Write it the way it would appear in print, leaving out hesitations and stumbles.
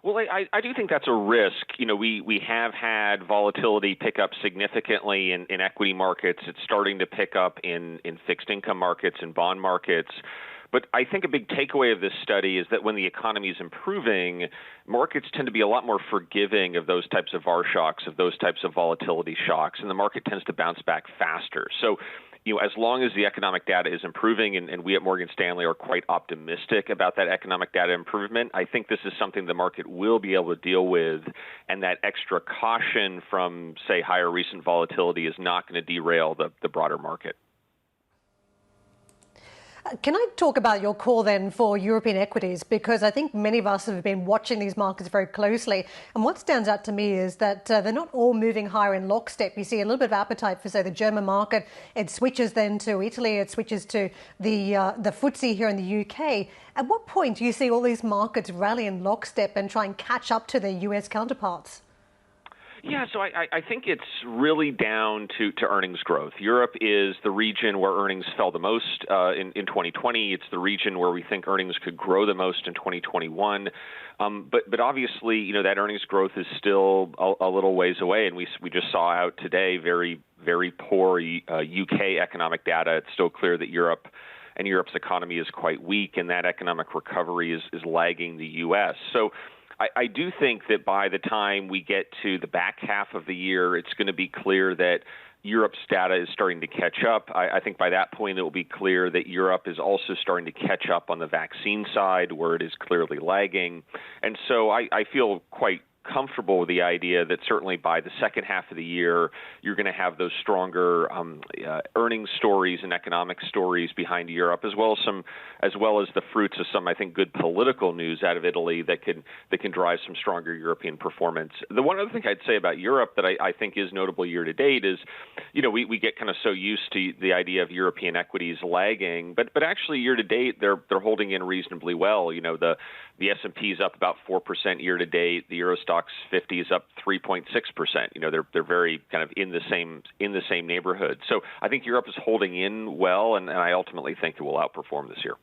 Well, I do think that's a risk. We have had volatility pick up significantly in equity markets. It's starting to pick up in fixed income markets and bond markets. But I think a big takeaway of this study is that when the economy is improving, markets tend to be a lot more forgiving of those types of VAR shocks, of those types of volatility shocks, and the market tends to bounce back faster. So, as long as the economic data is improving, and we at Morgan Stanley are quite optimistic about that economic data improvement, I think this is something the market will be able to deal with, and that extra caution from, say, higher recent volatility is not going to derail the broader market. Can I talk about your call then for European equities? Because I think many of us have been watching these markets very closely. And what stands out to me is that they're not all moving higher in lockstep. You see a little bit of appetite for, say, the German market. It switches then to Italy. It switches to the FTSE here in the UK. At what point do you see all these markets rally in lockstep and try and catch up to their US counterparts? Yeah, so I think it's really down to earnings growth. Europe is the region where earnings fell the most in 2020. It's the region where we think earnings could grow the most in 2021. But obviously, that earnings growth is still a little ways away, and we just saw out today very, very poor UK economic data. It's still clear that Europe's economy is quite weak, and that economic recovery is lagging the U.S. So I do think that by the time we get to the back half of the year, it's going to be clear that Europe's data is starting to catch up. I think by that point, it will be clear that Europe is also starting to catch up on the vaccine side, where it is clearly lagging. And so I feel quite comfortable with the idea that certainly by the second half of the year, you're going to have those stronger earnings stories and economic stories behind Europe, as well as the fruits of some, I think, good political news out of Italy that can drive some stronger European performance. The one other thing I'd say about Europe that I think is notable year to date is, we get kind of so used to the idea of European equities lagging, but actually year to date they're holding in reasonably well. The S&P is up about 4% year to date. The Eurostoxx 50 is up 3.6%. They're very kind of in the same neighborhood. So I think Europe is holding in well, and I ultimately think it will outperform this year.